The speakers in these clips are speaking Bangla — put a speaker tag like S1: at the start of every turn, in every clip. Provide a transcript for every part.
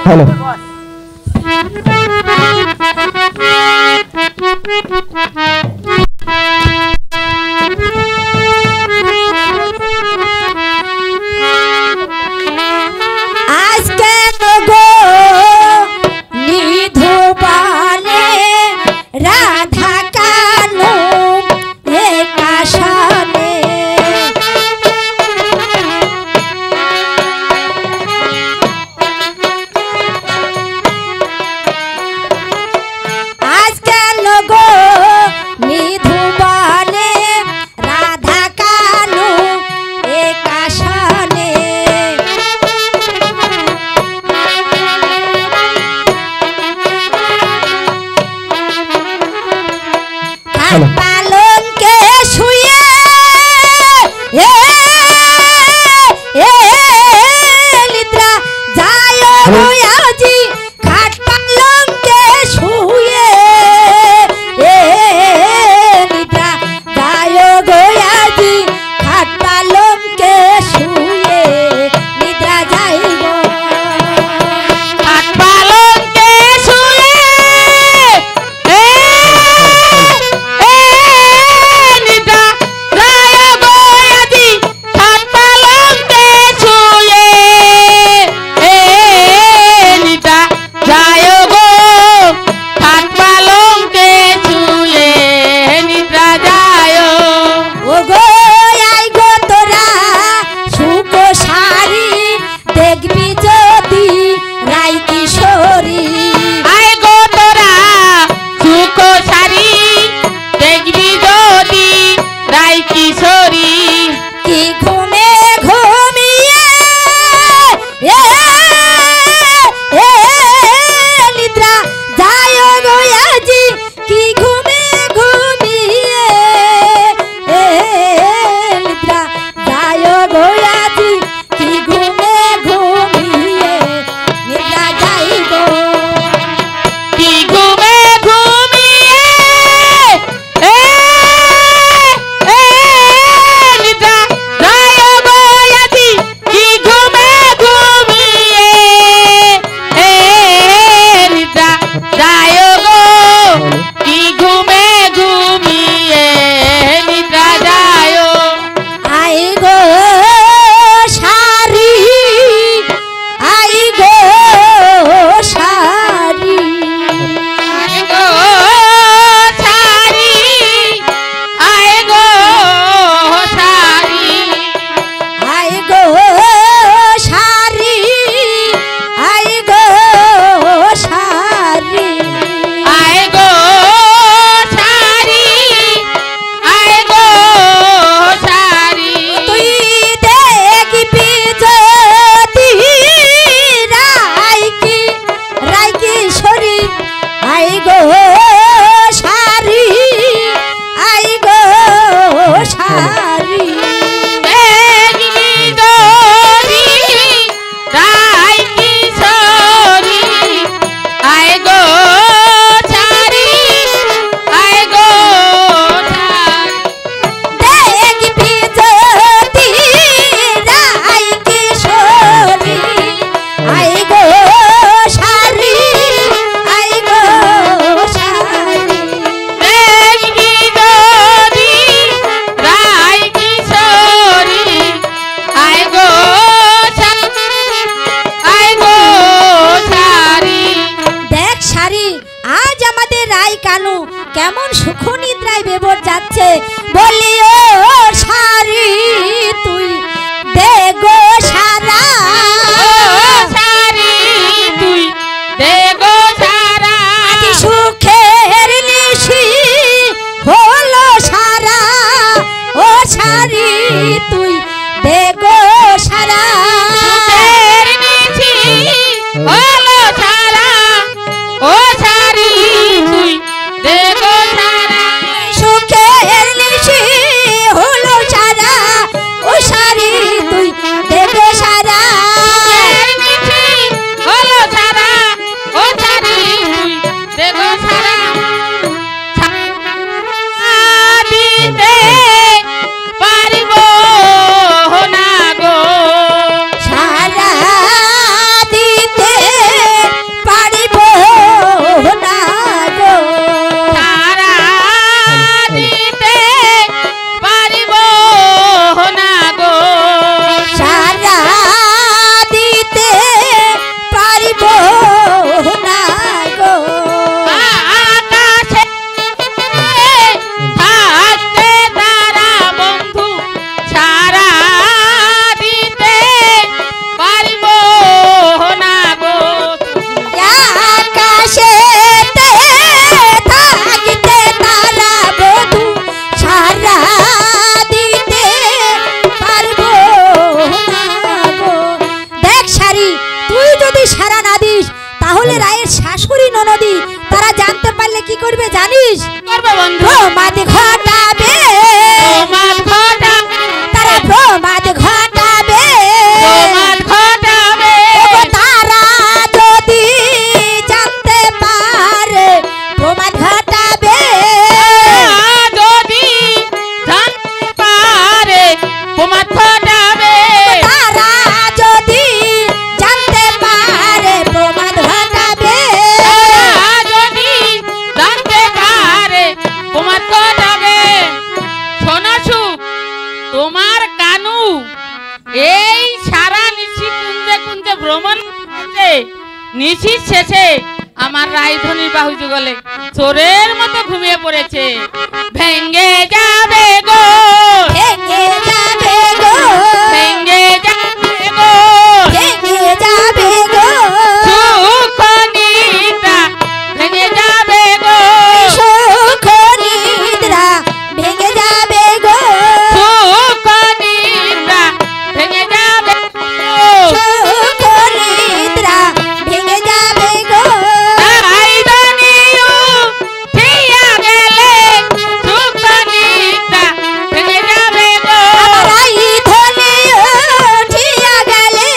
S1: হ্যালো
S2: পালনকে শুয়ে নিদ্রা যায় আজি খাট পালনকে শুয়ে নিদ্রা যায় আজি খাট পালনকে শুয়ে নিদ্রা যাইব খাট পালনকে শুয়ে কেমন সুখ নিদ্রায় বেবর যাচ্ছে বলি ও সারি তুই দে গো সারা সারি তুই দে গো সারা আজ সুখের নিশি হলো সারা ও সারি তুই দে গো সারা সুখের নিশি হলো সারা ও সারি তুই দে গো সারা সুখের নিশি হলো সারা ও সারি তুই দে গো সারা
S1: বন্ধু
S2: প্রমাদ ঘটাবে
S1: প্রমাদ ঘটাবে
S2: তারা প্রমাদ ঘটাবে
S1: প্রমাদ ঘটাবে
S2: ওগো তারা যদি জানতে পারে প্রমাদ ঘটাবে
S1: যদি জানতে পারে প্রমাদ ঘটাবে
S2: তারা যদি জানতে পারে প্রমাদ ঘটাবে
S1: যদি জানতে পারে প্রমাদ ঘটাবে শোনাছু তোমার কানু এই সারা নিশি কুঞ্জে কুঞ্জে ভ্রমণ করছে নিশি শেষে আমার রায়ধনী বাহু যুগলে চোরের মতো ঘুমিয়ে পড়েছে ভেঙ্গে যাবে গো
S2: ভেঙে যাবে গো
S1: ভেঙ্গে যাবে গো
S2: ভেঙে যাবে গো
S1: সুখ নিদ্রা ভেঙে যাবে গো
S2: সুখ নিদ্রা ভেঙে যাবে গো
S1: সুখ নিদ্রা ভেঙে যাবে গো
S2: সুখ নিদ্রা ভেঙে যাবে গো
S1: রায়ধনীও ঠিয়া গেলে সুখ নিদ্রা ভেঙে যাবে গো
S2: রাই ধনে উঠিয়া গেলে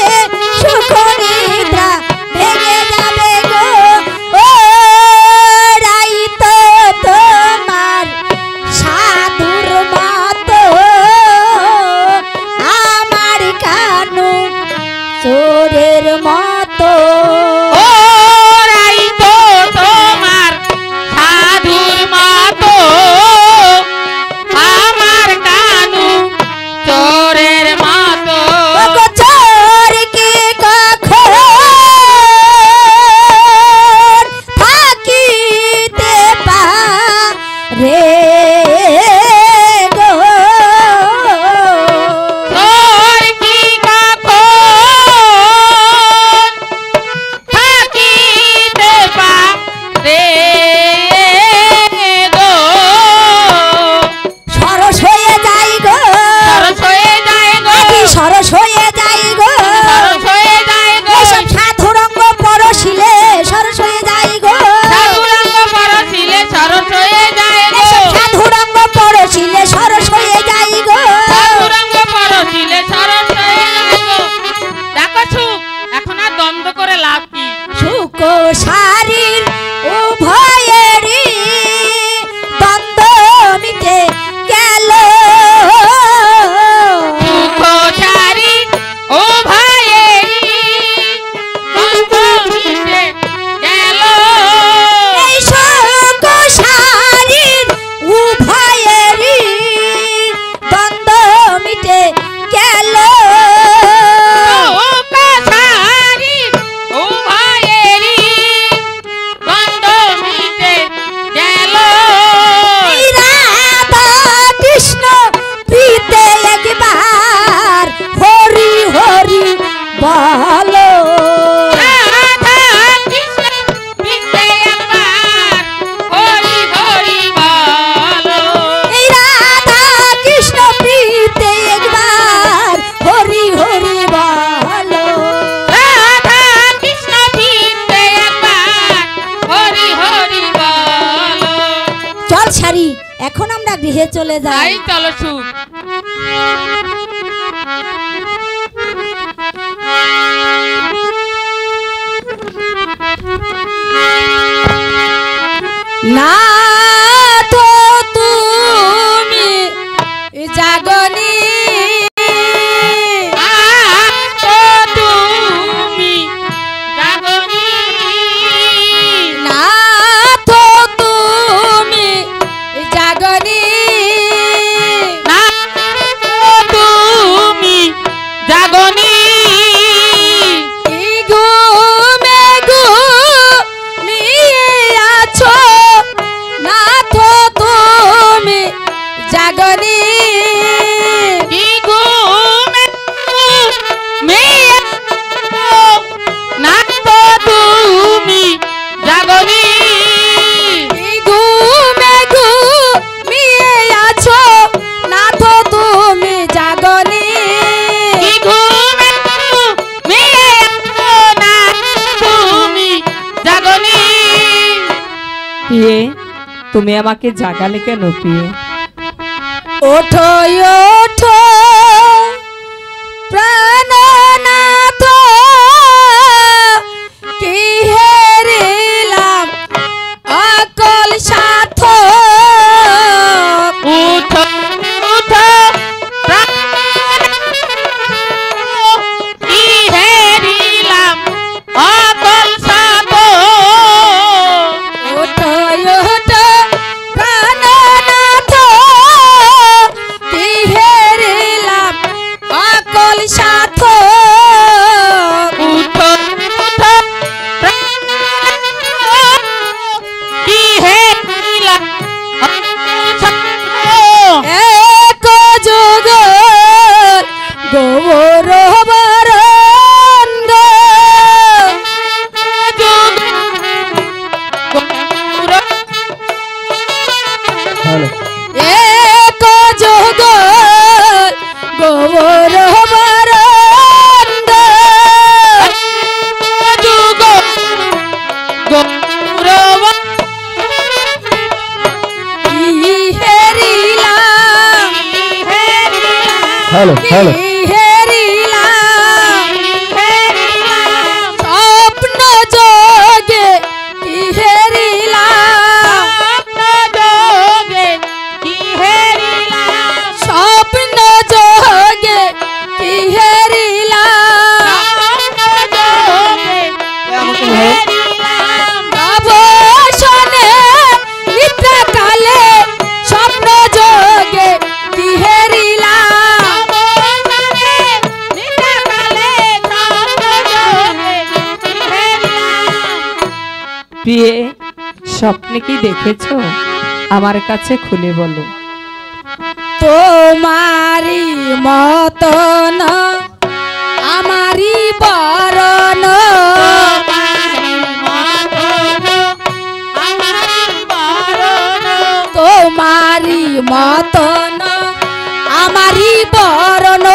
S2: সুখ নিদ্রা ভেঙে যাবে গো ও রাই তো তোমার সাধুর মতো আমার কানু চোরের মতো
S1: ও রাই তো তোমার সাধুর মতো আমার কানু চোরের মতো
S2: ওগো চোর কি কখন থাকিতে পারে গো
S1: তোর কি কখন থাকিতে পারে গো
S2: সরস হয়ে যাই গো
S1: সরস হয়ে যায় গো
S2: কি সরস হয়ে যাই গো
S1: সরস হয়ে যায় গো
S2: এসব সাধুরঙ্গ পরশিলে সরস হয়ে যাই গো
S1: সাধুরঙ্গ পরশিলে সরস হয়ে যায় গো
S2: এসব সাধুরঙ্গ পরশিলে সরস হয়ে যাই গো
S1: সাধুরঙ্গ পরশিলে সরস হয়ে যায় গো দেখো সুখ এখন আর দ্বন্দ্ব করে লাভ কি
S2: সুখ শারীর উভয়েরই দ্বন্দ্ব মিটে গেল
S1: সুখ ছাড়ি ও ভাইয়েরি দ্বন্দ্ব মিটে গেল
S2: এই সুখ শারীর উভয়েরই দ্বন্দ্ব মিটে গেল
S1: সুখ ছাড়ি ও ভাইয়েরি দ্বন্দ্ব মিটে গেল
S2: রাধা কৃষ্ণ প্রীতে একবার হরি হরি বলো
S1: রাধা কৃষ্ণ মিটে একবার হরি হরি বলো
S2: এই রাধা কৃষ্ণ প্রীতে একবার হরি হরি বলো
S1: রাধা কৃষ্ণ মিটে একবার হরি হরি বলো
S2: চল ছাড়ি এখন আমরা গৃহে চলে যাই
S1: তাই চলো সুখ
S2: না তো তুমি জাগনি
S1: তো তুমি জাগনি
S2: না তো তুমি জাগনি
S1: না তো তুমি জাগনি
S2: ঘুমে ঘুমিয়ে আছো না তো তুমি জাগনি
S1: কি ঘুমে মেয়ে না তো তুমি জাগনি
S2: ঘুমে ঘুমিয়ে আছো না তো তুমি জাগনি
S1: কি ঘুমে মেয়ে না তুমি জাগনি
S2: তুমি
S3: তুমি আমাকে জাগালে কেন প্রিয়ে?
S2: ওঠো ওঠো প্রাণনাথ, কি হেরিলাম অকল সাথ।
S1: উঠো উঠো কি হেরিলাম অকল সাথ।
S2: ওঠো ওঠো প্রাণনাথ, কি হেরিলাম অকল সাথ।
S1: উঠো উঠো কি হেরিলাম
S2: এক যুগ গৌরবরঙ্গ, এক যুগ গৌরবরঙ্গ। কি হেরিলাম,
S4: হ্যালো হ্যালো
S2: কি হেরিলাম স্বপ্ন যোগে, কি হেরিলাম স্বপ্ন যোগে, কি হেরিলাম অবসনে নিদ্রাকালে স্বপ্ন যোগে, কি হেরিলাম।
S3: প্রিয়ে, স্বপ্নে কি দেখেছো? আমার কাছে খুলে বলো।
S2: তোমারি মতন আমারি বরণ, তোমারি মতন আমারি বরণ।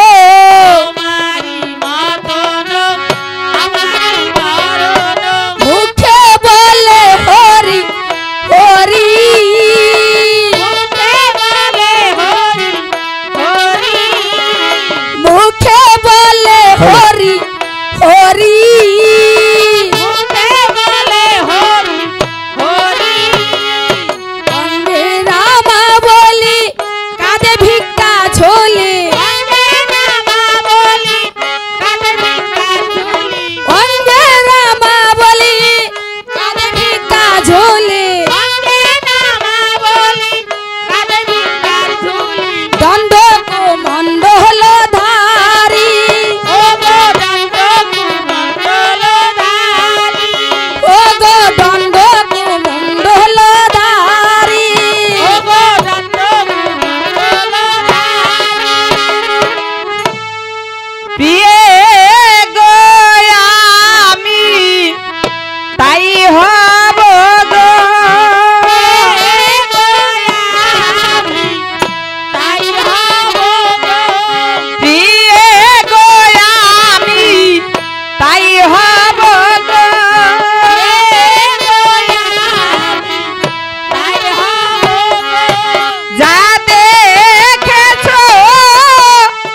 S2: মুখে বলে হরি হরি, মুখে বলে হরি হরি, অঙ্গে রামা বলি কাঁধে ভিক্ষা ঝোলে, অঙ্গে রামা বলি কাঁধে ভিক্ষা ঝোলে। দণ্ড মণ্ডল ধারি, ও গো দণ্ড মণ্ডল ধারি।
S3: প্রিয়ে গো আমি তাই হব গো, প্রিয়ে গো আমি তাই হব গো। যা দেখেছো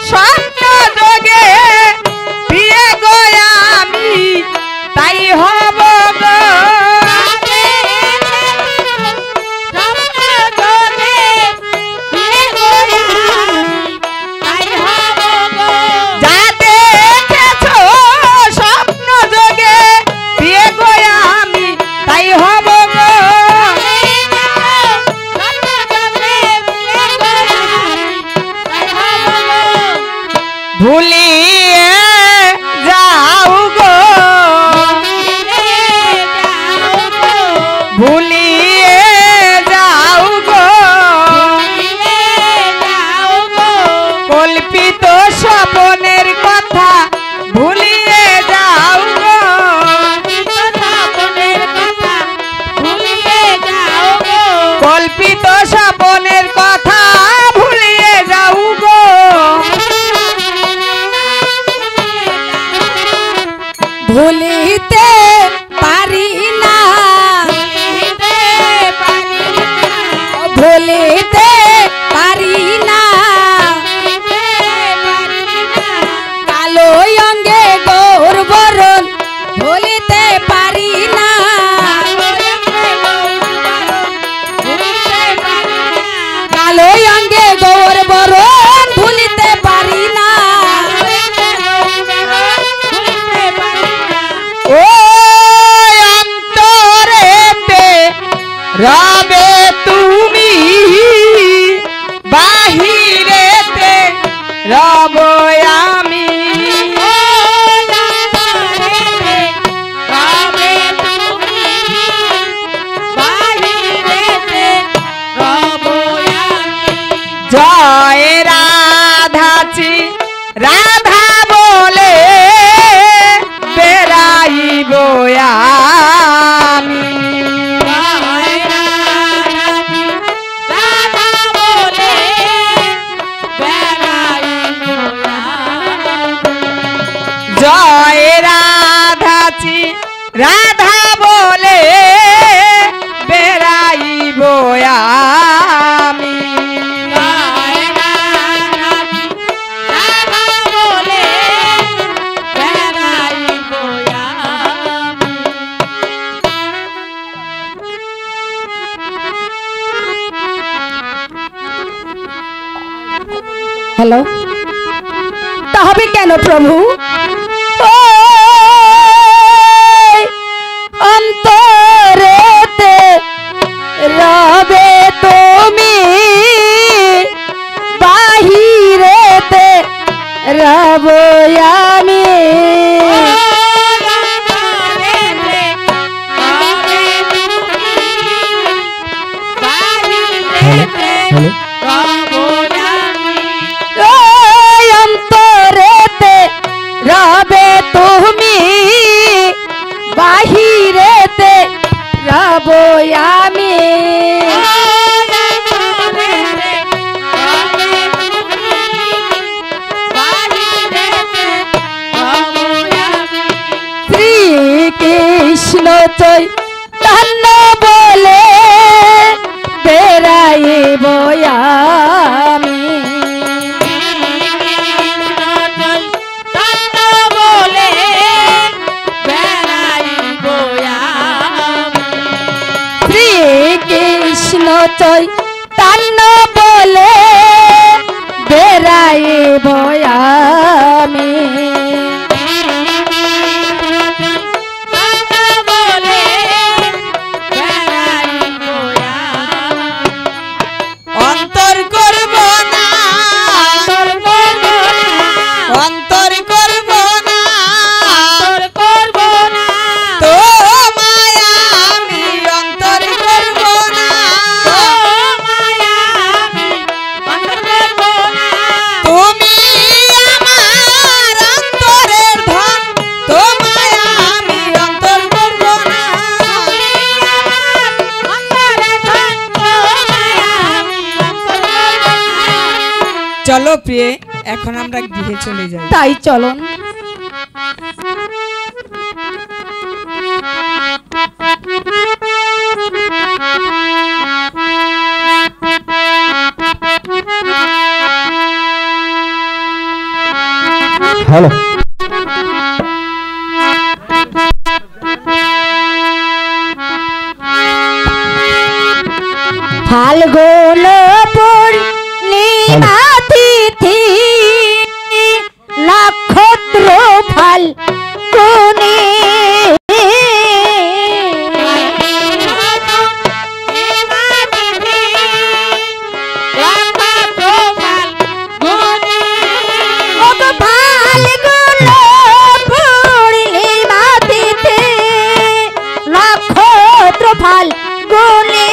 S3: স্বপ্ন যোগে, প্রিয়ে গো আমি তাই হব গো। যা দেখেছো স্বপ্ন যোগে, প্রিয়ে গো আমি তাই হব গো। ভুলিয়ে যাও গো, ভুলিয়ে যাও গো, কল্পিত স্বপ্নের কথা ভুলিয়ে যাও গো। কল্পিত স্বপ্নের কথা ভুলিয়ে যাও গো।
S2: ভুলিতে পারি না কালো অঙ্গে গৌর বরণ ভুলিতে পারি না কালো অঙ্গে গৌর বরণ ভুলিতে পারি না
S3: ও অন্তরেতে রবে তুমি বাহিরেতে রব আমি জয় রাধাচি রাধা বলে বেড়াইব আমি জয় রাধাচি রাধা বলে বেড়াইব আমি
S2: হ্যালো তা হবে কেন প্রভু ও অন্তরেতে রবে তুমি বাহিরেতে রব আমি ওই অন্তরেতে রবে তুমি বাহিরেতে রব আমি শ্রীকৃষ্ণ চৈতন্য বলে বেড়াইব আমি শ্রীকৃষ্ণ চৈতন্য বলে বেড়াইব আমি
S3: অন্তর করব না অন্তর করব না তো মায়া আমি অন্তর করব না তুমি আমার অন্তরের ধন তো মায়া আমি অন্তর করব না চলো প্রিয়ে এখন আমরা গৃহে চলে যাই
S2: তাই চলন
S4: হ্যালো
S2: ফাল্গুন পূর্ণিমা তিথি নক্ষত্র ফাল্গুনি ফাল্গুন পূর্ণিমা তিথি নক্ষত্র ফাল্গুনি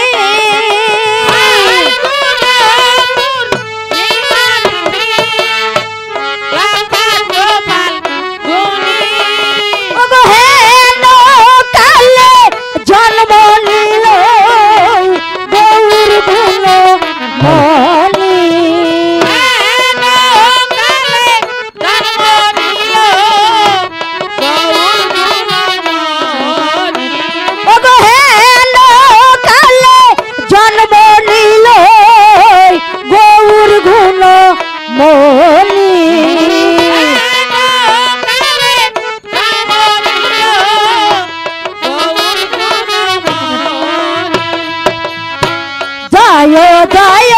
S2: কালো জয়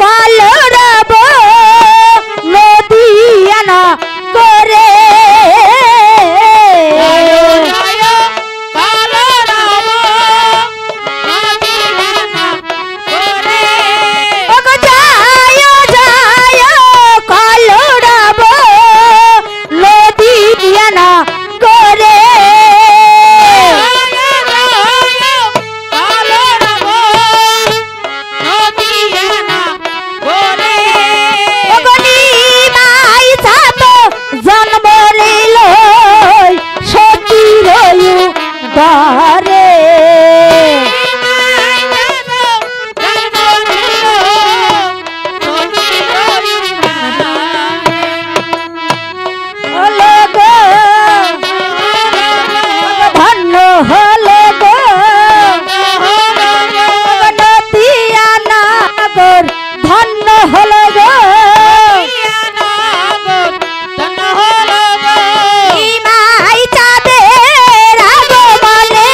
S2: কালো রব নদিয়ানা করে ওগো জয় জয় কালো রব নদিয়ানা করে বারে হলো গো ধন্য হলো গো নদিয়া নাগর ধন্য হলো গো নিমাই চাঁদের আগমনে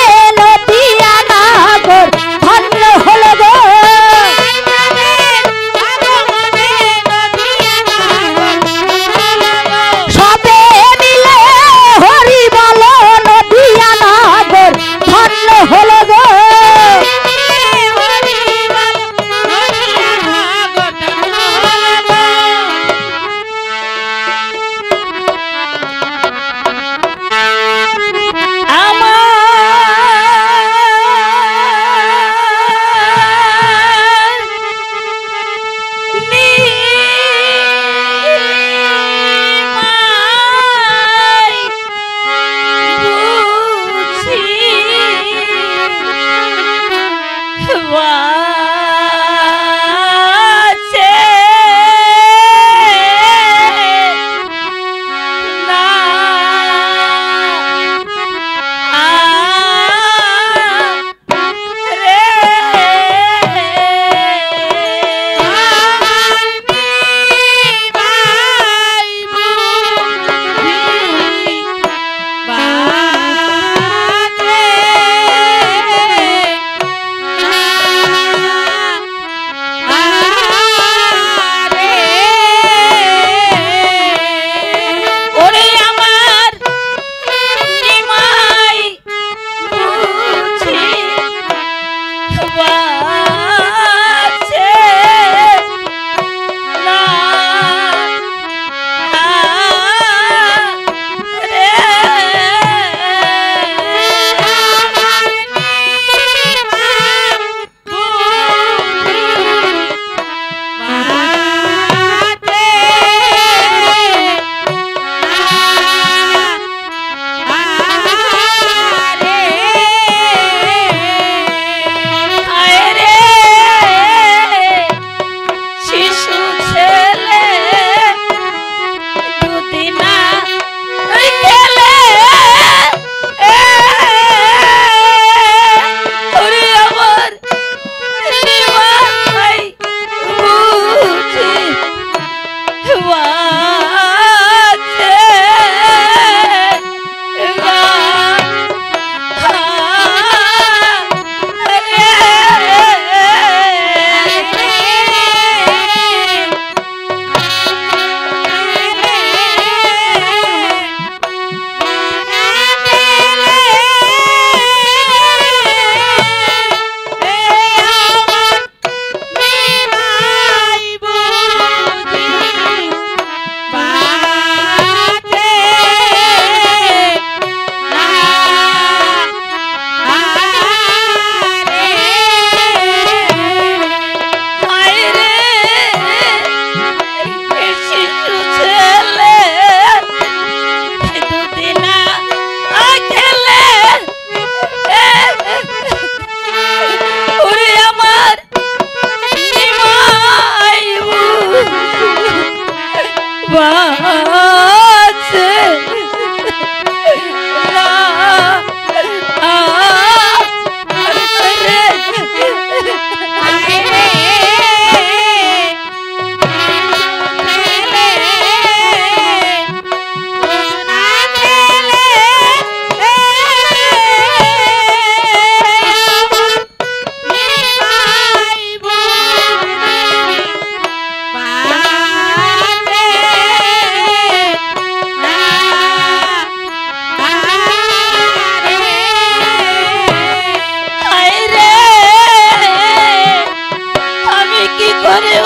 S2: কি করে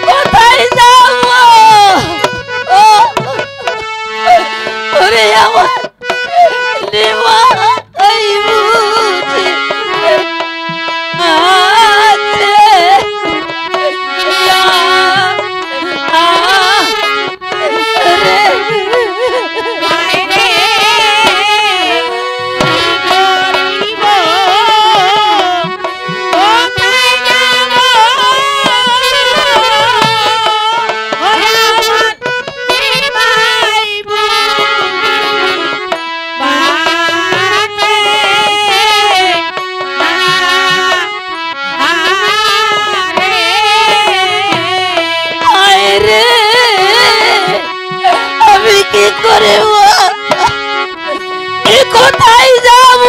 S2: কোথায় যাবো? ওরে আমার নিমা এই বুঝি আছে কোথায় যাব?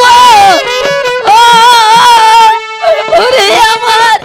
S2: ওরে আমার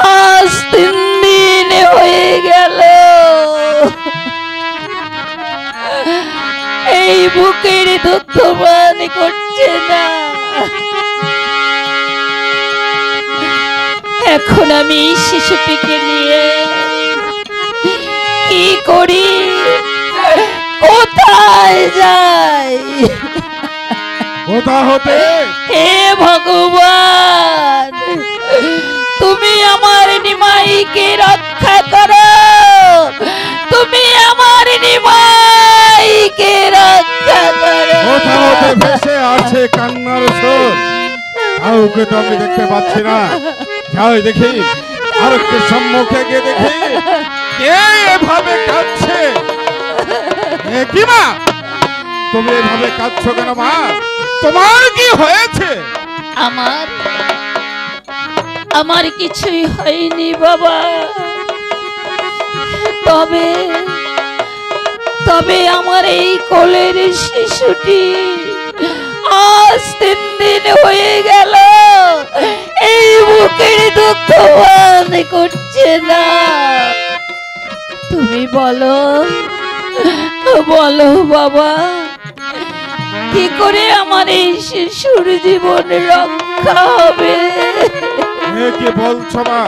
S2: আজ 3 দিন হয়ে গেল এই বুকের দুঃখ মান করছে না। এখন আমি শিশুটিকে নিয়ে কি করি, কোথায় যাই?
S4: কোথা হতে?
S2: হে ভগবান, তুমি আমার নিমাইকে রক্ষা করো, তুমি আমার নিমাইকে রক্ষা করো।
S4: কোথা হতে ভেসে আছে কান্নার সুর, কাউকে তো আমি দেখতে পাচ্ছি না। যাই দেখি, আর একটু সম্মুখে গিয়ে দেখি কে এভাবে কাঁদছে। কি মা, তুমি এভাবে কাঁদছো কেন মা? তোমার কি হয়েছে?
S2: আমার কিছুই হয়নি বাবা, তবে আমার এই কোলের শিশুটি আজ 3 দিন হয়ে গেল এই বুকের দুঃখ বহন করছে না। তুমি বলো বলো বাবা, কি করে আমার এই শিশুর জীবন রক্ষা হবে?
S4: কি বলছো মা?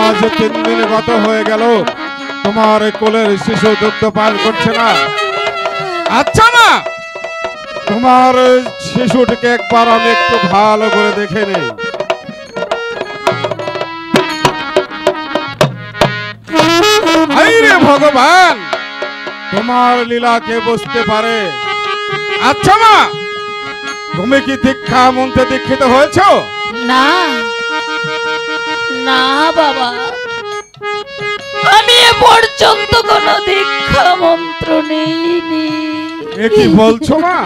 S4: আজ 3 দিন গত হয়ে গেল, তোমার কোলের শিশু দুগ্ধ পান করছে না। আচ্ছা মা, তোমার শিশুটিকে একবার আমি একটু ভালো করে দেখে নেই। আরে ভগবান, তোমার লীলা কে বুঝতে পারে? আচ্ছা মা, তুমি কি দীক্ষা মন্ত্রে দীক্ষিত হয়েছো?
S2: না না বাবা, আমি এ পর্যন্ত কোনো দীক্ষা মন্ত্র নেইনি।
S4: এ কি বলছো মা?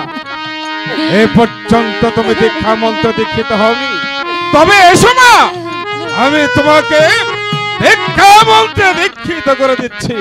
S4: এ পর্যন্ত তুমি দীক্ষা মন্ত্র দীক্ষিত হওনি? তবে এসো মা, আমি তোমাকে দীক্ষা মন্ত্রে দীক্ষিত করে দিচ্ছি।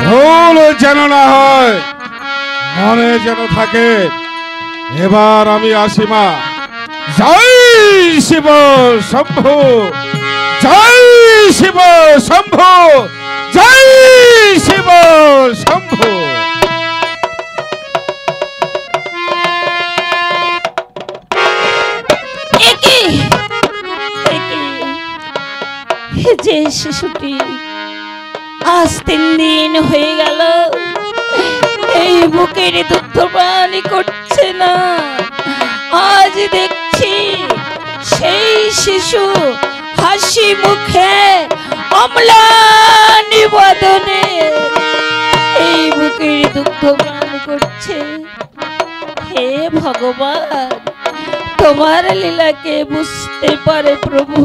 S4: ভুল যেন না হয়, মনে যেন থাকে। এবার আমি আসি মা। জয় শিব শম্ভু, জয় শিব শম্ভু, জয় শিব শম্ভু।
S2: যে শিশুটি আজ 3 দিন হয়ে গেল এই বুকের দুগ্ধ পান করছে না, আজ দেখছি সেই শিশু হাসি মুখে অম্লানি বদনে এই বুকের দুগ্ধ পান করছে। হে ভগবান, তোমার লীলাকে বুঝতে পারে প্রভু,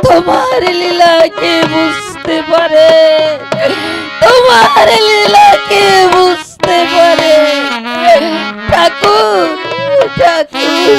S2: তোমার লীলাকে বুঝতে পারে, তোমার লীলাকে বুঝতে পারে। ঠাকুর ঠাকুর,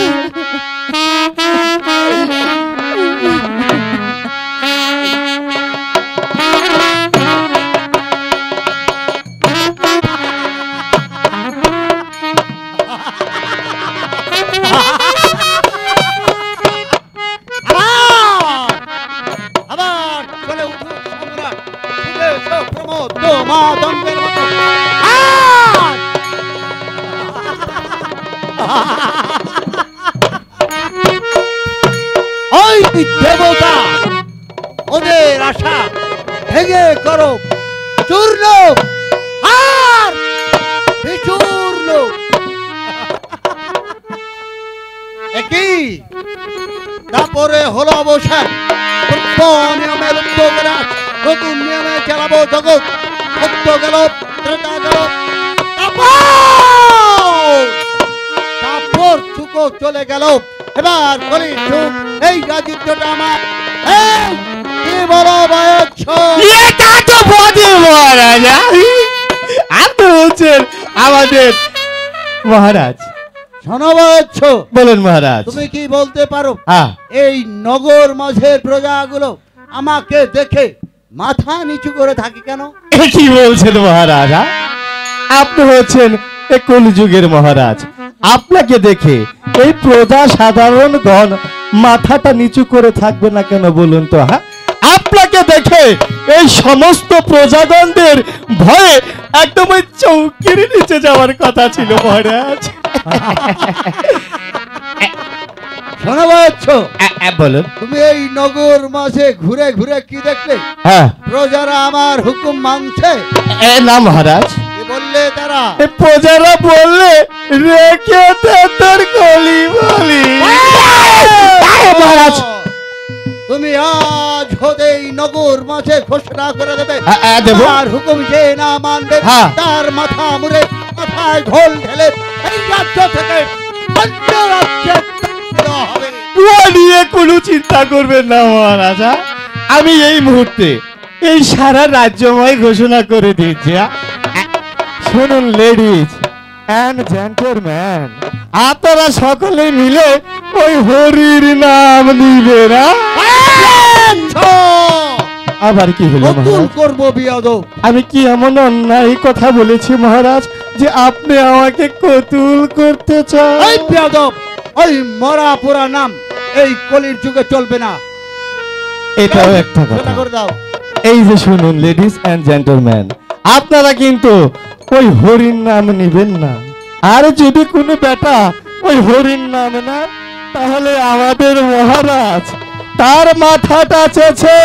S5: ওই দেবতা ওদের আশা ভেঙে করো চূর্ণ আর বিচূর্ণ। একই তারপরে হলো অবসান। নিয়মে লুপ্ত করা, নতুন নিয়মে চালাবো জগৎ। সত্য গেল, ত্রেতা গেল, তারপর চুকো চলে গেল। এবার বলি চুপ, এই রাজত্বটা আমার। কি বলো বয়স?
S6: এটা তো বটে মহারাজ, আপনি হচ্ছেন আমাদের মহারাজ।
S5: শোনো বয়স,
S6: বলেন মহারাজ।
S5: তুমি কি বলতে পারো
S6: হ্যাঁ।
S5: এই নগর মাঝের প্রজাগুলো আমাকে দেখে মাথা নিচু করে থাকে কেন?
S6: এ কি বলছেন মহারাজ? আপনি হচ্ছেন এই কলিযুগের মহারাজ, আপনাকে দেখে এই প্রজা সাধারণ গণ মাথাটা নিচু করে থাকবে না কেন বলুন তো? হ্যাঁ, আপনাকে দেখে এই সমস্ত প্রজাগণদের ভয়ে একদম ওই চৌকির নিচে যাওয়ার কথা ছিল মহারাজ।
S5: শোনা যাচ্ছ?
S6: বলুন।
S5: তুমি এই নগর মাঝে ঘুরে ঘুরে কি দেখলে?
S6: হ্যাঁ,
S5: প্রজারা আমার হুকুম মানছে?
S6: না মহারাজ,
S5: কি বললে তারা?
S6: প্রজারা বললে রেখে দে তোর কলি বলি। মহারাজ,
S5: তুমি আজ হতে এই নগর মাঝে ঘোষণা করে দেবে
S6: দেব।
S5: তার হুকুম যে না মানবে
S6: হ্যাঁ।
S5: তার মাথা মুড়ে মাথায় ঘোল ঢেলে এই রাজ্য থেকে অন্য রাজ্যে দেওয়া হবে।
S6: ও নিয়ে কোনো চিন্তা করবেন না মহারাজা, আমি এই মুহূর্তে এই সারা রাজ্যময় ঘোষণা করে দিচ্ছি। শুনুন লেডিজ অ্যান্ড জেন্টলম্যান, আপনারা সকলে মিলে ওই হরির নাম নিবে না। আবার কি হলো
S5: নতুন
S6: মহারাজ?
S5: করবো বিয়াদব।
S6: আমি কি এমন অন্যায় কথা বলেছি মহারাজ যে আপনি আমাকে কতুল করতে চান?
S5: এই বিয়াদব, ওই মরা পোড়া নাম এই কলির যুগে চলবে না।
S6: এটাও একটা
S5: সেটা
S6: কথা।
S5: করে দাও।
S6: এই যে শুনুন লেডিস অ্যান্ড জেন্টলম্যান, আপনারা কিন্তু ওই হরির নাম নিবেন না। আর যদি কোনো বেটা ওই হরির নাম না, তাহলে আমাদের মহারাজ তার মাথাটা চেয়েছে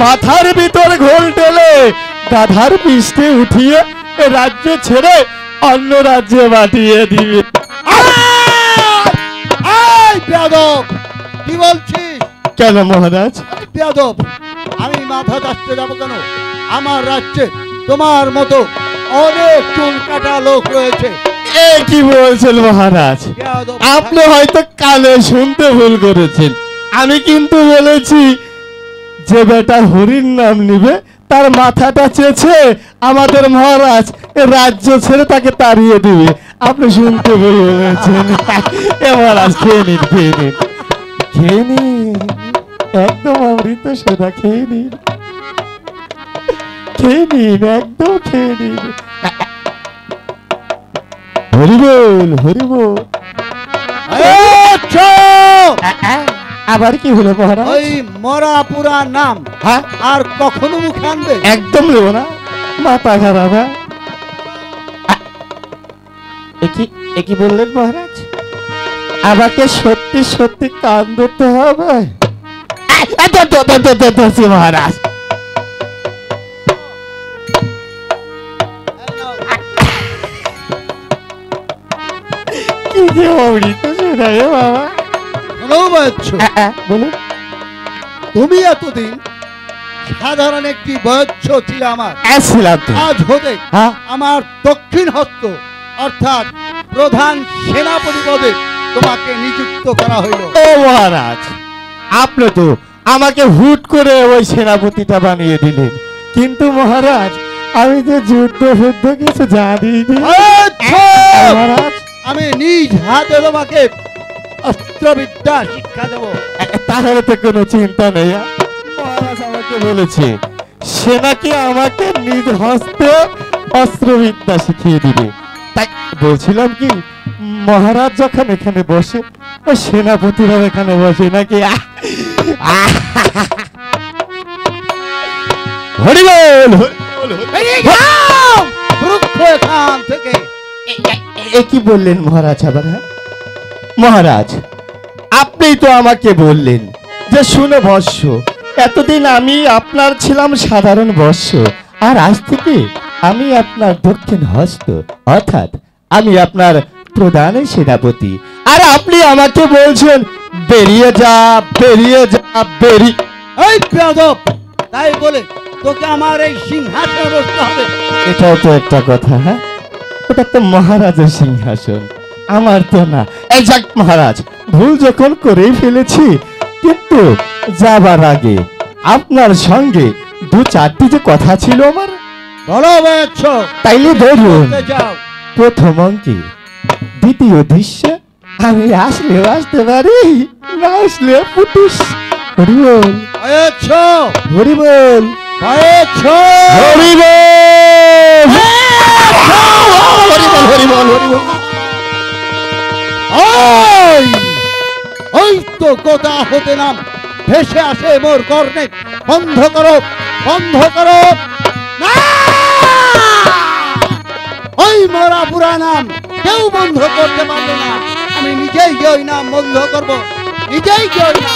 S6: মাথার ভিতর ঘোল ঢেলে গাধার পৃষ্ঠে উঠিয়ে রাজ্য ছেড়ে অন্য রাজ্যে পাঠিয়ে দিবে।
S5: এই বিয়াদব, কি বলছিস?
S6: কেন মহারাজ?
S5: বেয়াদব, আমি মাথা চাটতে যাবো কেন? আমার রাজ্যে তোমার মতো অনেক চুল কাটা লোক রয়েছে।
S6: এ কি বলছেন মহারাজ?
S5: বেয়াদব,
S6: আপনি হয়তো কানে শুনতে ভুল করেছেন। আমি কিন্তু বলেছি যে বেটা হরির নাম নিবে তার মাথাটা চেয়েছে আমাদের মহারাজ এ রাজ্য ছেড়ে তাকে তাড়িয়ে দিবে। আপনি শুনতে ভুল বলেছেন। এ মহারাজ খেয়ে নিন, খেয়ে নিন, খেয়ে নিন, একদম অমৃত সোনা খেয়ে নিন, খেয়ে নিন, একদম খেয়ে নিন। হরি বল, হরি বল।
S5: আচ্ছা,
S6: আবার কি হলো মহারাজ?
S5: ওই মরা পুরা নাম
S6: হ্যাঁ,
S5: আর কখনো মুখে আনবে?
S6: একদম নেব না, মাথা খারাপ। হ্যাঁ, একই বললেন মহারাজ? আমাকে সত্যি সত্যি কান ধরতে হবে মহারাজ। কি যে অমৃত শোনায় বাবা।
S5: শোনো বয়চ্ছ,
S6: বলুন।
S5: তুমি এতদিন সাধারণ একটি বয়চ্ছ ছিল আমার।
S6: ছিলাম তো।
S5: আজ হতে
S6: হ্যাঁ,
S5: আমার দক্ষিণ হস্ত অর্থাৎ প্রধান সেনাপতি পদে তোমাকে নিযুক্ত করা হইল।
S6: ও মহারাজ, আপনি তো আমাকে হুট করে ওই সেনাপতিটা বানিয়ে দিলেন, কিন্তু মহারাজ আমি যে যুদ্ধ যুদ্ধ কিছু জানি
S5: আচ্ছা,
S6: মহারাজ।
S5: আমি নিজ হাতে তোমাকে অস্ত্রবিদ্যা শিক্ষা দেব।
S6: তাহলে তো কোনো চিন্তা নেই। মহারাজ আমাকে বলেছে সে নাকি আমাকে নিজ হস্তে অস্ত্রবিদ্যা শিখিয়ে দিবে। তাই বলছিলাম কি, মহারাজ যখন এখানে বসে ও সেনাপতিরাও এখানে বসে নাকি? হরি বল, হরি বল, হরি বল।
S5: বেরিয়ে যাও বৃক্ষ এখান থেকে।
S6: এ কি বললেন মহারাজ আবার? হ্যাঁ মহারাজ, আপনি তো আমাকে বললেন যে শুনে বৎস, এতদিন আমি আপনার ছিলাম সাধারণ বৎস, আর আজ থেকে আমি আপনার দক্ষিণ হস্ত, অর্থাৎ আমি আপনার প্রধান সেনাপতি। আর আপনি আমাকে বলছেন বেরিয়ে যা, বেরিয়ে যা, বেরিয়ে।
S5: এই বেয়াদব, তাই বলে তোকে আমার এই সিংহাসনে বসতে হবে?
S6: এটাও তো একটা কথা। হ্যাঁ, ওটা তো মহারাজের সিংহাসন, আমার তো না। এই যাক মহারাজ, ভুল যখন করেই ফেলেছি, কিন্তু যাবার আগে আপনার সঙ্গে দু চারটি যে কথা ছিল আমার।
S5: বলো বয়চ্ছ,
S6: তাইলে ধরুন,
S5: বলতে যাও।
S6: প্রথম অঙ্কে দ্বিতীয় দৃশ্যে আমি আসলেও আসতে পারি, না আসলে পুটুস। হরি বল,
S5: বয়চ্ছ,
S6: হরি বল,
S5: বয়চ্ছ,
S6: হরি বল, হরি বল, হরি বল, হরি বল।
S5: ওই ওই তো গোটা হতে নাম ভেসে আসে মোর কর্ণে। বন্ধ করো, বন্ধ করো। না! ওই মরা পুরা নাম কেউ বন্ধ করতে পারবে না। আমি নিজেই গিয়ে ওই নাম বন্ধ করব। নিজেই কেউ না।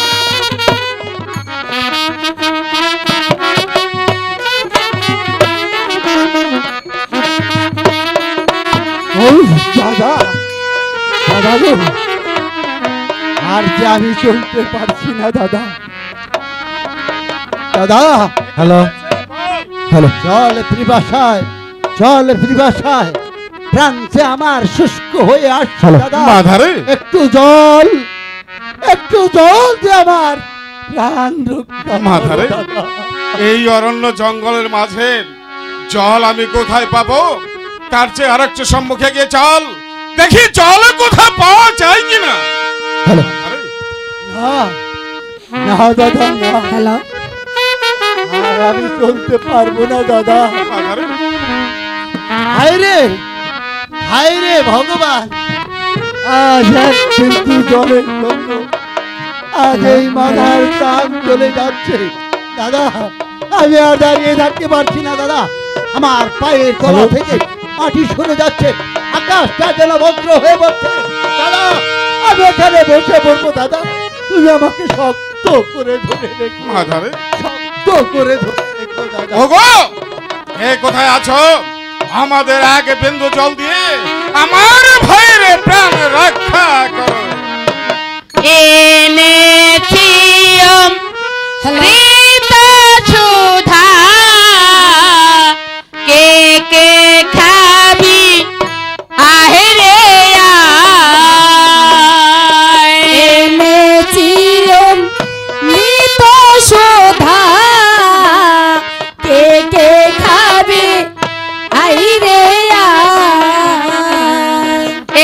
S5: ও দাদা, দাদা গো, আর যে আমি চলতে পারছি না দাদা। দাদা,
S6: হ্যালো হ্যালো,
S5: জল পিপাসায়, জল পিপাসায় প্রাণ যে আমার শুষ্ক হয়ে আসছে দাদা।
S4: মাধারে
S5: একটু জল, একটু জল যে আমার প্রাণ রক্ষা করো
S4: মাধারে,
S5: দাদা।
S4: এই অরণ্য জঙ্গলের মাঝে জল আমি কোথায় পাবো? তার চেয়ে আরেকটু সম্মুখে গিয়ে চল, দেখি জল কোথায় পাওয়া যায় কিনা।
S6: হ্যালো,
S4: আরে,
S5: না না দাদা, না।
S3: হ্যালো,
S5: আর আমি চলতে পারবো না দাদা।
S4: মাধারে,
S5: হায় রে, হায় রে ভগবান, আজ এক বিন্দু জলের জন্য আজ এই মাথার প্রাণ চলে যাচ্ছে দাদা। আমি আর দাঁড়িয়ে থাকতে পারছি না দাদা। আমার পায়ের তলা থেকে মাটি সরে যাচ্ছে, আকাশটা যেন বজ্র হয়ে পড়ছে দাদা। আমি এখানে বসে পড়বো দাদা, তুমি আমাকে শক্ত করে ধরে রেখো,
S4: মাধারে,
S5: শক্ত করে ধরে রেখো দাদা।
S4: ওগো, এ কোথায় আছো? আমাদের এক বিন্দু জল দিয়ে আমার ভাইয়ের প্রাণ রক্ষা করো।
S1: এনেছি অমৃত সুধা, কে কে খাবি আহে রে আয়।
S2: এনেছি অমৃত সুধা, কে কে খাবে আই রে আয়।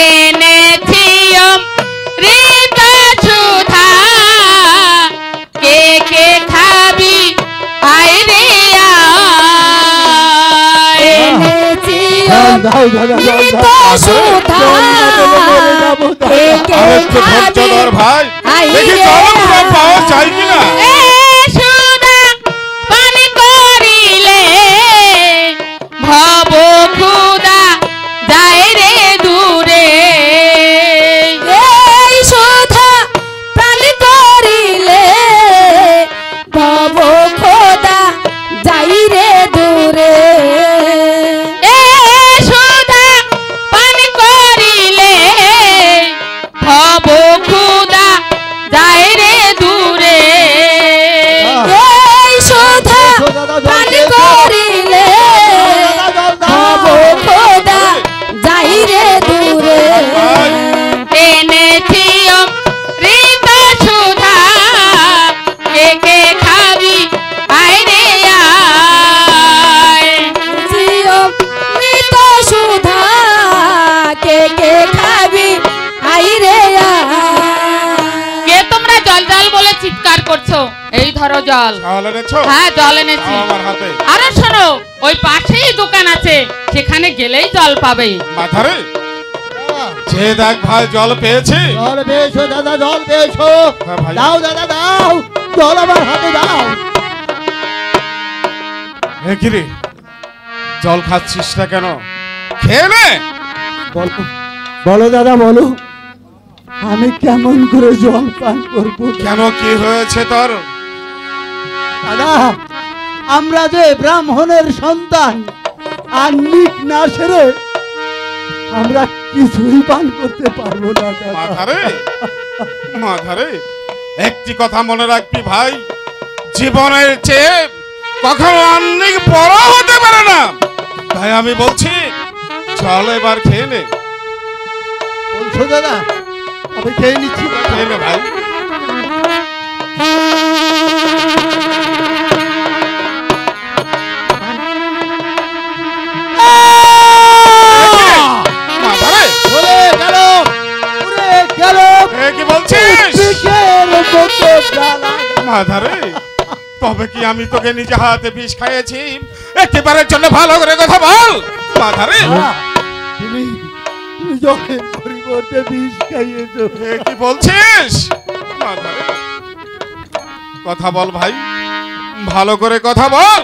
S1: এনেছি অমৃত সুধা, কে কে খাবি আয় রে আয়।
S2: এনেছি
S5: দাও দাদা, দাও
S2: অমৃত
S5: দাও।
S2: সুধা, কে কে
S4: আরেকটু ধৈর্য
S2: খাবে
S4: ধর ভাই,
S2: আই
S4: দেখি
S2: রে
S4: জল কোথায় পাওয়া যায় কিনা।
S1: এ সুধা পান করিলে ভব ক্ষুধা যায় রে দূরে।
S2: এই সুধা প্রাণ করিলে ভব খোদা যাই রে দূরে।
S1: এ সুধা পান করিলে ভব ক্ষুধা যায় রে দূরে।
S2: এই সুধা প্রাণ করিলে ভব খোদা যাই রে দূরে।
S1: এনেছি অমৃত সুধা, কে কে খাবি আয় রে আয়।
S2: মৃত সুধা, কে কে খাবি আই রে
S1: কে তোমরা জল জল বলে চিৎকার করছো? এই ধরো জল।
S4: জল এনেছো?
S1: হ্যাঁ, জল এনেছি।
S4: দাও আমার হাতে।
S1: আরে শোনো, ওই পাশেই দোকান আছে, সেখানে গেলেই জল পাবে।
S4: মাথারে, যে দেখ ভাই জল পেয়েছি।
S5: জল পেয়েছো দাদা, জল পেয়েছো?
S4: হ্যাঁ ভাই।
S5: দাও দাদা, দাও জল আমার হাতে দাও।
S4: এ কি রে, জল খাচ্ছিস না কেন? খেয়ে নে।
S5: বলো, বলো দাদা, বলো আমি কেমন করে জল পান করবো?
S4: কেন, কি হয়েছে তোর?
S5: দাদা, আমরা যে ব্রাহ্মণের সন্তান, আর নিক না সেরে আমরা কিছুই পান করতে পারবো না দাদা।
S4: মাথারে, মাথারে, একটি কথা মনে রাখবি ভাই, জীবনের চেয়ে কখনো অনেক বড় হতে পারে না। তাই আমি বলছি, চল এবার খেয়ে নে।
S5: বলছো দাদা? আমি খেয়ে নিচ্ছি দাদা।
S4: খেয়ে নে ভাই। মাথারে,
S5: চলে গেল, উড়ে গেল
S4: এ কি বলছিস?
S5: বিষের মতো জ্বালা।
S4: মাধারে, তবে কি আমি তোকে নিজে হাতে বিষ খাইয়েছি? একেবারের জন্য ভালো করে কথা বল। মাধারে,
S5: তুমি তুমি জলের পরিবর্তে বিষ খাইয়েছো।
S4: এ কি বলছিস? মাধারে, কথা বল ভাই, ভালো করে কথা বল।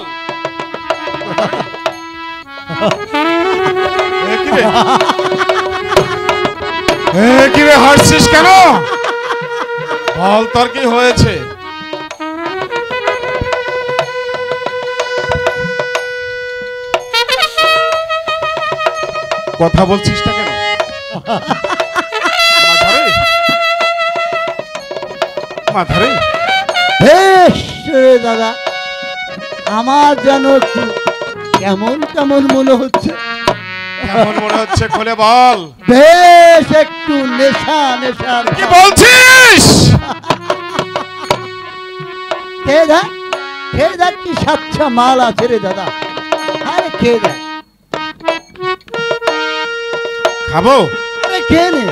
S4: এ কি রে? এ কি রে, হাসছিস কেন? বল তোর কি হয়েছে? কথা বলছিস না কেন? মাথারে
S5: বেশ রে দাদা, আমার যেন একটু কেমন কেমন মনে হচ্ছে।
S4: কেমন মনে হচ্ছে খুলে বল।
S5: বেশ একটু নেশা নেশা।
S4: কি বলছিস?
S5: খেয়ে দেখ, খেয়ে দেখ কি সাচ্ছা মাল আছে রে দাদা। আরে খেয়ে দেখ।
S4: খাবো?
S5: আরে খেয়ে নে।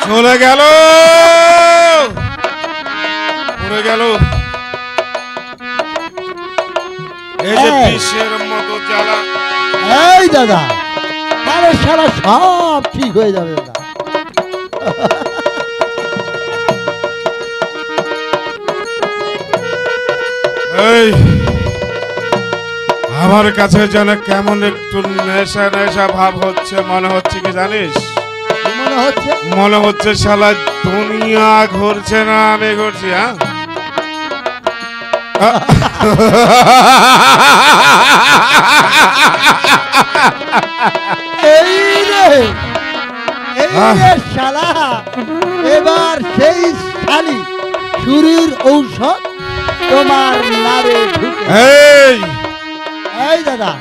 S4: চলে গেল, পড়ে গেল। এই যে বিষের মতো জ্বালা।
S5: এই দাদা, আরে সারা সব ঠিক হয়ে যাবে দাদা।
S4: এই আমার কাছে যেন কেমন একটু নেশা নেশা ভাব হচ্ছে, মনে হচ্ছে কি জানিস?
S5: কি মনে হচ্ছে?
S4: মনে হচ্ছে শালা দুনিয়া ঘুরছে না আমি ঘুরছি। হ্যাঁ,
S5: এই রে, এই রে শালা, এবার সেই শালি চুরির ঔষধ তোমার নারে ঢুকে।
S4: এই
S5: এই দাদা,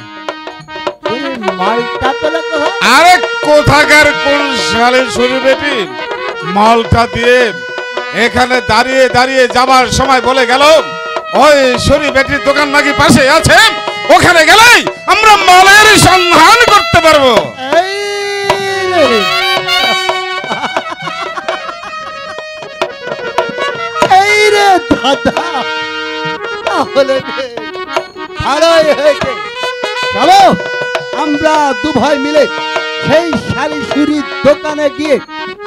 S5: তুমি মালটা পেলে কোথায়?
S4: আরে কোথাকার কোন শালে শুরু বেটি মালটা দিয়ে এখানে দাঁড়িয়ে দাঁড়িয়ে যাবার সময় বলে গেল ওই শরী বেটির দোকান নাকি পাশে আছে, ওখানে গেলেই আমরা মালের সন্ধান করতে পারবো।
S5: এই রে, এই রে দাদা, তাহলে ভালোই হয়েছে। চলো আমরা দু ভাই মিলে সেই শালিশুরির দোকানে গিয়ে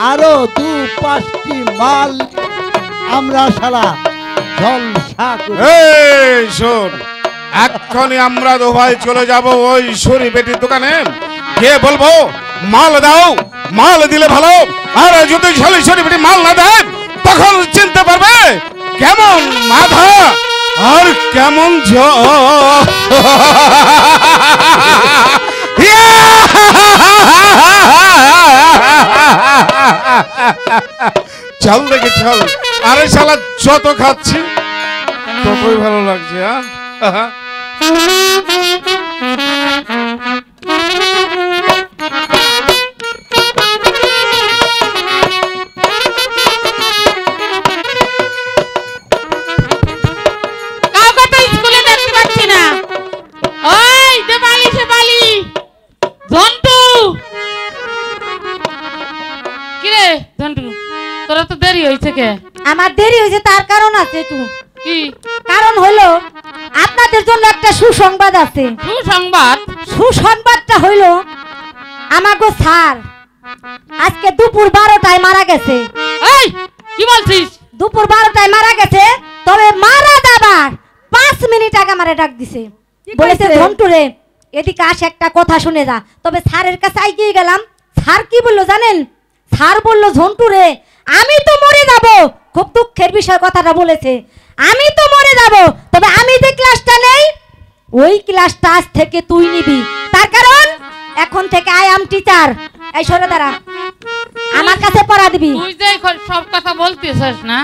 S5: আরো 2-5টি মাল আমরা শালা জলসা করি।
S4: এই শোন, এক্ষুনি আমরা দু ভাই চলে যাব ওই শরী বেটির দোকানে, গিয়ে বলবো মাল দাও। মাল দিলে ভালো, আর যদি শালি শরী বেটি মাল না দেয় তখন চিনতে পারবে কেমন মাথা আর কেমন চল দেখে চল। আরে শালা যত খাচ্ছি ততই ভালো লাগছে। হ্যাঁ,
S1: কাউকে তো স্কুলে দেখতে পাচ্ছি না। ওই দেবালি সেবালি ঝন্টু, কিরে ঝন্টু, তোরা তো দেরি হয়েছে কে?
S2: আমার দেরি হয়েছে তার কারণ আছে একটু।
S1: কি
S2: কারণ হলো আপনাদের জন্য একটা সুসংবাদ আছে।
S1: সুসংবাদ?
S2: সুসংবাদটা হইলো আমাগো স্যার আজকে দুপুর 12টায় মারা গেছে।
S1: এই কি বলছিস?
S2: দুপুর 12টায় মারা গেছে, তবে মারা যাবার 5 মিনিট আগে আমারে ডাক দিছে, বলেছে ঝন্টু রে এদিকে আসে একটা কথা শুনে যা। তবে স্যারের কাছে এগিয়ে গেলাম। স্যার কি বললো জানেন? স্যার বলল ঝন্টু রে আমি তো মরে যাব। খুব দুঃখের বিষয় কথাটা বলেছে, আমি তো মরে যাব, তবে আমি যে ক্লাসটা নেই ওই ক্লাসটা আজ থেকে তুই নিবি। তার কারণ এখন থেকে আই এম টিচার। এই সরে দাঁড়া, আমার কাছে পড়া দিবি।
S1: তুই যে সব কথা বলতেছিস না,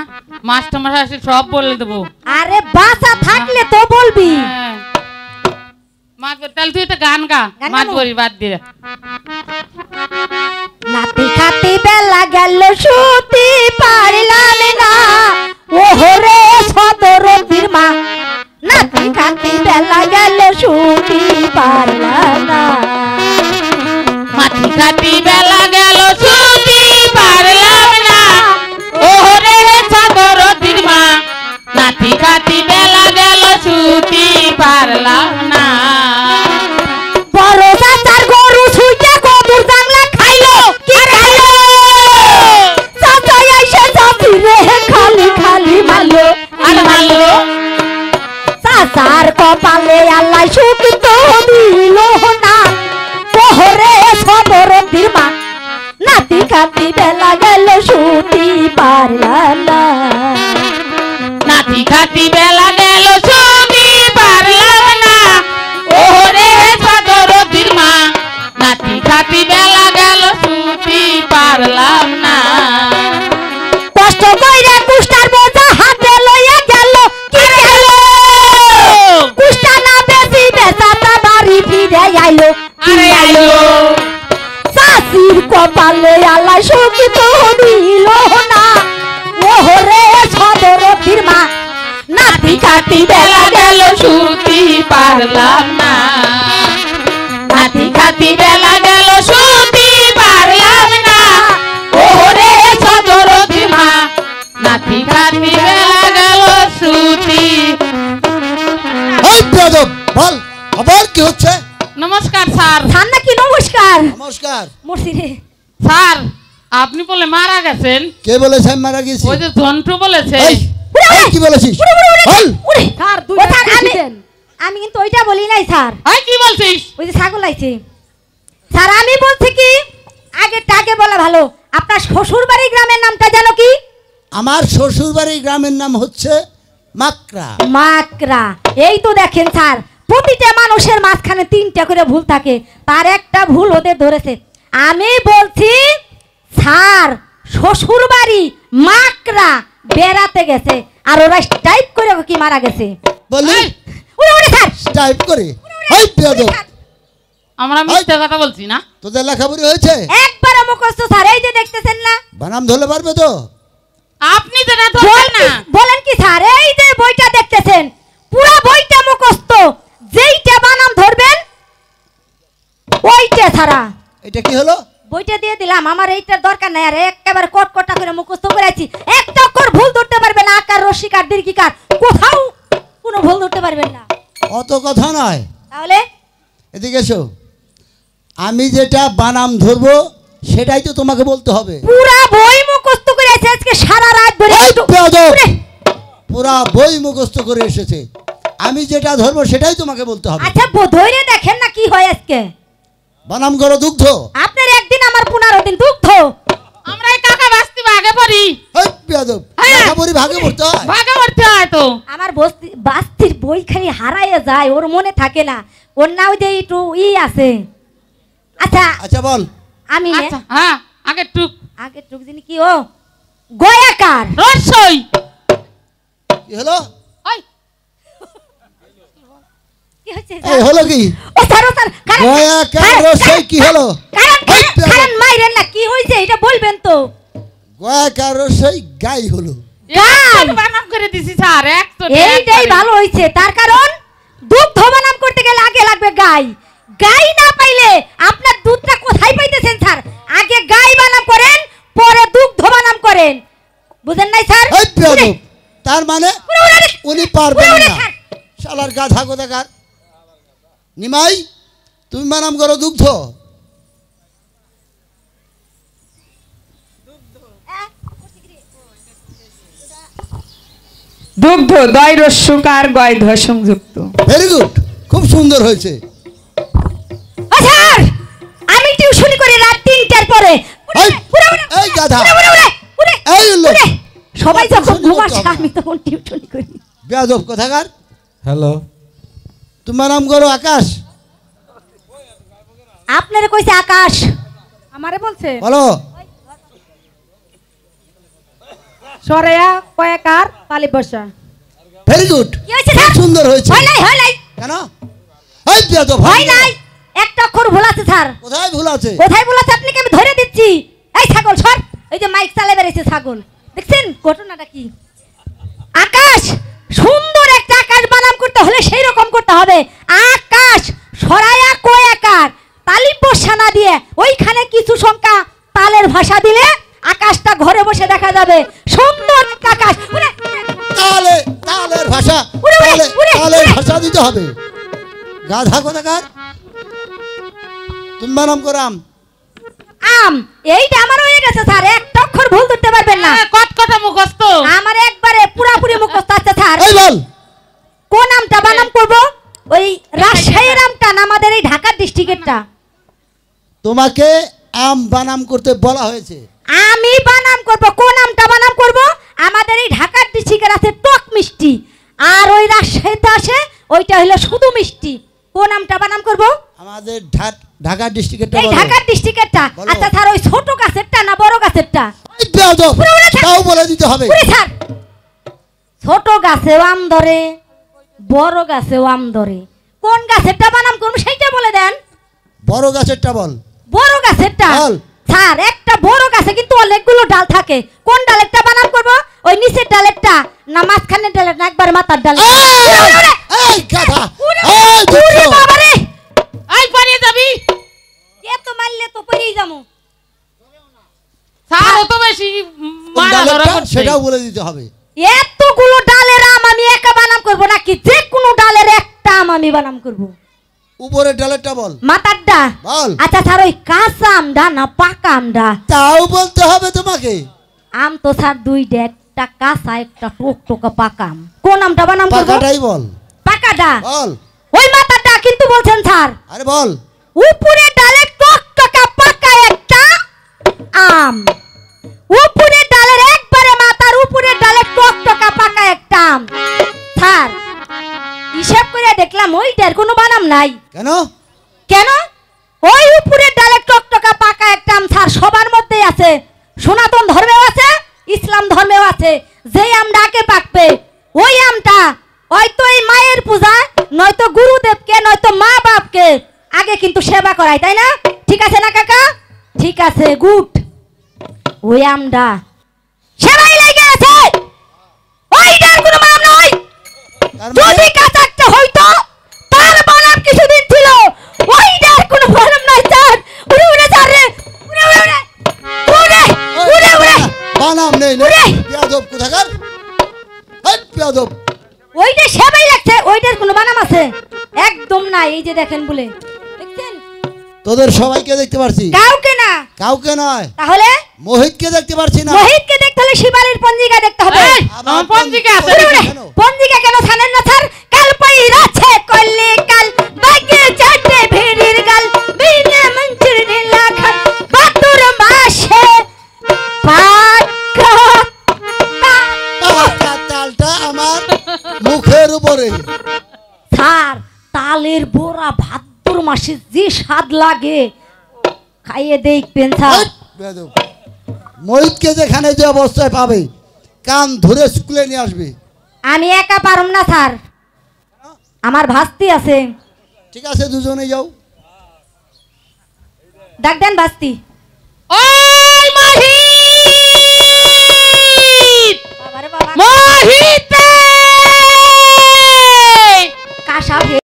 S1: মাস্টার মশাই সব বলে দেবো।
S2: আরে বাসা থাকলে তো বলবি।
S1: হ্যাঁ। তাহলে তুই তো গান গা,
S2: গান
S1: মাছ
S2: গাবো?
S1: বলি বাদ দিয়ে।
S2: নাতি খাতি বেলা গেল শুতে পারলাম না, ওহরে সদরতির মা। নাতি খাতি বেলা গেল শুতে পারলাম না,
S1: মাটি কাটি বেলা গেল ছুটি পারলাম না, ওরে সাগর মা। নাতি কাটি বেলা গেল
S2: খাতি বেলা গেল শুতি পারলাম না
S1: নাতি খাতি বেলা গেল শুনি পারলাম না ওরে সদরতির মা নাতি খাতি বেলা গেল শুনি পারলাম না
S2: কষ্ট কইরা কুষ্টার বোঝা হাতে লইয়া গেল কি গেল কুষ্টা না বেশি বেচাটা বাড়ি ফিরে আইলো
S1: আরে আইলো
S2: চাষির কপালে আল্লাহ সুখ তো দিল না ওহরে সদরতির মা নাতি খাতি বেলা গেল
S1: শুতি পারলাম না নাতি খাতি বেলা গেল শুতি পারলাম না ওরে সদরতি মা নাতি খাতি বেলা গেল শুতি।
S5: এই বেয়াদব, বল আবার কি হচ্ছে?
S1: নমস্কার স্যার।
S2: স্যার নাকি নমস্কার
S5: নমস্কার।
S2: মরছি রে
S1: স্যার আপনি বলে মারা গেছেন,
S5: কে বলেছে আমি মারা গেছি?
S1: ওই যে জন্টু বলেছে।
S5: এই, এই কি বলেছিস? বল।
S2: স্যার আমি কিন্তু ওইটা বলি নাই স্যার,
S1: এই কি বলছিস?
S2: ওই যে ছাগল আইছে স্যার। আমি বলছি কি আগে বলা ভালো। আপনার শ্বশুর বাড়ি গ্রামের নামটা জানো কি?
S5: আমার শ্বশুর বাড়ির গ্রামের নাম হচ্ছে মাকড়া।
S2: মাকড়া। এই তো দেখেন স্যার, প্রতিটা মানুষের মাঝখানে 3টা করে ভুল থাকে, তার একটা ভুল ওদের ধরেছে। আমি বলছি স্যার শ্বশুর বাড়ি মাকড়া বেড়াতে গেছে আর ওরা টাইপ করে কি মারা গেছে।
S5: বলি
S2: উড়ে স্যার
S5: টাইপ করে। এই বেয়াদব,
S1: আমরা মিথ্যা কথা বলছি না।
S5: তোদের লেখাপড়ি হয়েছে?
S2: একবার মুখস্থ স্যার, এই যে দেখতেছেন না,
S5: বানাম ধরলে পারবে তো?
S1: আপনি তো না ধরবেন না।
S2: বলেন কি স্যার? এই যে বইটা দেখতেছেন পুরো বইটা মুখস্থ, যেইটা বানাম ধরবেন ওইটা ছাড়া।
S5: এটা কি হলো?
S2: বইটা দিয়ে দিলাম, আমার এইটার দরকার নাই। আর একেবারে কটকটা করে মুখস্থ করেছি, একটা অক্ষর ভুল ধরতে পারবেন না। আকার রসিকার দীর্ঘিকার কোথাও কোনো ভুল ধরতে পারবেন না।
S5: অত কথা নয়,
S2: তাহলে
S5: এদিকে এসো। আমি যেটা বানাম ধরবো সেটাই তো তোমাকে বলতে হবে।
S2: পুরা বই মুখস্থ করেছে আজকে সারা রাত ধরে।
S5: এই বেয়াদব,
S2: উরে,
S5: পুরা বই মুখস্থ করে এসেছে। আমি যেটা ধরবো সেটাই তোমাকে বলতে হবে।
S2: আচ্ছা ধরে দেখেন না কি হয় আজকে।
S5: বানাম করো দুগ্ধ।
S2: আপনার একদিন আমার 15 দিন দুগ্ধ।
S1: আমরা এই কাকা বাস্তি ভাগে পড়ি।
S5: এই বেয়াদব,
S1: হ্যাঁ।
S5: লেখাপড়ি ভাগে পড়তে হয়।
S1: ভাগে পড়তে হয় তো।
S2: আমার বাস্তির বই খালি হারাইয়া যায়, ওর মনে থাকে না। ওর নাও যে একটু আছে। আচ্ছা
S5: আচ্ছা বল।
S2: আমি নে,
S1: আচ্ছা হ্যাঁ আগে টুক
S2: আগে টুক দিন কি ও গয়াকার।
S1: রসই।
S5: কি হলো?
S1: ওই
S2: কি হচ্ছে
S5: এই হলো কি?
S2: ও স্যার
S5: গয়াকার রসই কি হলো? এই বেয়াদব,
S2: কারণ মাইরেন না, কি হয়েছে এটা বলবেন তো।
S5: গয়াকার রসই গাই হলো।
S2: গাই।
S1: বানাম করে দিছি স্যার। এক তো
S2: এইটাই ভালো হয়েছে, তার কারণ দুধ বানাম করতে গেলে আগে লাগবে গাই। গাই না পাইলে আপনার দুধটা কোথায় পাইতেছেন স্যার? আগে গাই বানাম করেন, পরে দুগ্ধ বানাম করেন, বুঝেন নাই স্যার?
S5: এই বেয়াদব, তার মানে
S2: উড়ে উড়ে উড়ে।
S5: উনি পারবেন
S2: উড়ে
S5: না।
S2: স্যার।
S5: শালার গাধা কোথাকার। নিমাই তুমি বানাম করো দুগ্ধ।
S3: দুগ্ধ দয় রস্যকার গয় ধ সংযুক্ত।
S5: ভেরি গুড, খুব সুন্দর হয়েছে।
S2: ও স্যার, আমি টিউশনি করি রাত 3টার পরে।
S5: এই,
S2: উড়ে উড়ে।
S5: এই গাধা।
S2: উড়ে উড়ে উড়ে উড়ে।
S5: এই লোক।
S2: উড়ে। সবাই যখন
S5: টিউশনি
S2: ঘুমাস
S5: করতে হবে না।
S2: আমি তখন টিউশনি করি।
S5: বেয়াদব কোথাকার।
S4: হ্যালো,
S5: তুমি বানাম করো আকাশ।
S2: আপনারে কইছে আকাশ, আমারে বলছে
S5: বলো।
S2: সরেয়া কয়েকার তালি বসা।
S5: ভেরি গুড,
S2: কি হয়েছে
S5: খুব
S2: স্যার?
S5: সুন্দর হয়েছে।
S2: হয় নাই
S5: কেন? এই বেয়াদব,
S2: হয় নাই, একটা অক্ষর ভুল আছে স্যার।
S5: কোথায় ভুল আছে?
S2: কোথায় ভুল আছে আপনাকে আমি ধরে দিচ্ছি। এই ছাগল সর, এই যে মাইক চালে বেরিয়েছে ছাগল, দেখছেন ঘটনাটা কি? আকাশ, সুন্দর একটা আকাশ বানাম করতে হলে সেই রকম করতে হবে। আকাশ সরায়া কয়াকার তালি বসা না দিয়ে ওইখানে কিছু সংখ্যা তালের ভাষা দিলে আকাশটা ঘরে বসে দেখা যাবে সুন্দর আকাশ। উড়ে, উড়ে।
S5: তালে তালের ভাষা,
S2: উড়ে, উড়ে,
S5: তালে
S2: উড়ে,
S5: তালের
S2: উড়ে।
S5: ভাষা দিতে হবে। গাধা কোথাকার। তুমি বানাম করাম।
S2: আম, এইটা আমার হয়ে গেছে স্যার, একটা অক্ষর ভুল ধরতে পারবেন না।
S1: কটকটা মুখস্থ।
S2: আমার একবারে পুরাপুরি মুখস্থ আছে স্যার।
S5: এই বল।
S2: কোন আমটা বানাম করব? ওই রাজশাহীর আমটা না আমাদের এই ঢাকা ডিস্ট্রিক্টেরটা?
S5: তোমাকে আম বানাম করতে বলা হয়েছে।
S2: আমি বানাম করব। কোন নামটা বানাম করব? আমাদের এই ঢাকার ডিস্ট্রিক্টের আছে টক মিষ্টি, আর ওই রাজশাহীতে আসে ওইটা হলো শুধু মিষ্টি। কোন নামটা বানাম করব?
S5: আমাদের ঢাকা ডিস্ট্রিক্টের
S2: এই ঢাকার ডিস্ট্রিক্টেরটা।
S5: বলো।
S2: আচ্ছা স্যার, ওই ছোট গাছেরটা না বড় গাছেরটা?
S5: তাও বলে দিতে হবে।
S2: ওরে স্যার, ছোট গাছেও আম ধরে, বড় গাছেও আম ধরে, কোন গাছেরটা বানাম করব সেইটা বলে দেন।
S5: বড় গাছেরটা বল।
S2: বড় গাছেরটা?
S5: বল।
S2: স্যার, একটা বড় গাছে কিন্তু অনেকগুলো ডাল থাকে, কোন ডালেরটা বানাম করব? ওই নিচের ডালেরটা না মাঝখানের ডালের না একবার মাথার ডাল?
S5: এই গাধা,
S2: উরে,
S5: এই
S2: উরে
S5: দুষ্ট।
S2: বাবা রে,
S1: আই পারিয়ে যাবি
S2: এত মারলে তো পড়েই যাবো।
S1: স্যার ও তো বেশি
S5: কোন
S1: মারা ধরা
S5: ডালেরটা
S1: করছে
S5: সেটাও বলে দিতে হবে।
S2: এতগুলো ডালের আম আমি একা বানাম করব নাকি যে কোনো ডালের একটা আম আমি বানাম করব?
S5: উপরের ডালেরটা বল।
S2: মাথারটা?
S5: বল।
S2: আচ্ছা স্যার, ওই কাঁচা আমটা না পাকা আমটা?
S5: তাও বলতে হবে তোমাকে।
S2: আম তো স্যার দুইটা, একটা কাঁচা একটা টকটকা পাকা আম। কোন আমটা বানাম করব?
S5: পাকাটাই বল।
S2: পাকাটা?
S5: বল।
S2: ওই মাথারটা কিন্তু বলছেন স্যার।
S5: আরে বল।
S2: উপরে ডালে টকটকা পাকা একটা আম, উপরে ডালের একবারে মাথার উপরে ডালে টকটকা পাকা একটা আম। স্যার, হিসাব করে দেখলাম ওইটার কোনো বানাম নাই।
S5: কেন?
S2: কেন? ওই উপরের ডালে টকটকা পাকা একটা আম স্যার সবার মধ্যেই আছে, সনাতন ধর্মেও আছে, ইসলাম ধর্মেও আছে। যেই আমটা আগে পাকবে ওই আমটা হয়তো এই মায়ের পূজা, নয়তো গুরুদেবকে, নয়তো মা বাপকে আগে কিন্তু সেবা করায়, তাই না? ঠিক আছে না কাকা? ঠিক আছে, গুড। ওই আমটা সেবাই লেগে আছে, ওইটার কোনো নাম নয়।
S5: তার মানে
S2: যদি কাঁচাটা হইতো তার বানাম কিছুদিন ছিল, ওইটার কোনো বানাম নাই স্যার। উড়ে উড়ে স্যার রে, উড়ে উড়ে উড়ে উড়ে উড়ে উড়ে
S5: বানাম নেই না।
S2: উড়ে।
S5: বেয়াদব কোথাকার। এই বেয়াদব।
S2: ওইটা সেবাই লাগছে, ওইটার কোনো বানাম আছে? একদম নাই। এই যে দেখেন বলে, দেখছেন?
S5: তোদের সবাইকে দেখতে পারছি,
S2: কাউকে না।
S5: কাউকে নয়।
S2: তাহলে
S5: মোহিতকে দেখতে পারছি না।
S2: মোহিতকে দেখতে হলে শিবালের পঞ্জিকা দেখতে হবে।
S1: এই,
S5: আবার
S1: আমার পঞ্জিকা আছে
S2: উড়ে উড়ে।
S5: কেন?
S2: পঞ্জিকা কেন জানেন না স্যার? কাল পাইরাছে কল্লে কাল বাইকে চাটে ভেড়ির গাল বিনে মঞ্চের নীলা খাল বাতুর মাসে পাকা
S5: পাকা তালটা আমার মুখের উপরে।
S2: স্যার, তালের বড়া ভাদ্র মাসে যে স্বাদ লাগে খাইয়ে দেখবেন স্যার।
S5: এই বেয়াদব। মোহিতকে যেখানে যে অবস্থায় পাবে কান ধরে স্কুলে নিয়ে আসবে।
S2: আমি একা পারুম না স্যার, আমার ভাস্তি আছে।
S5: ঠিক আছে, দুজনে যাও।
S2: ডাক দেন ভাস্তি।
S1: ওই মাহিত
S2: বাবারে বাবা,
S1: মাহিত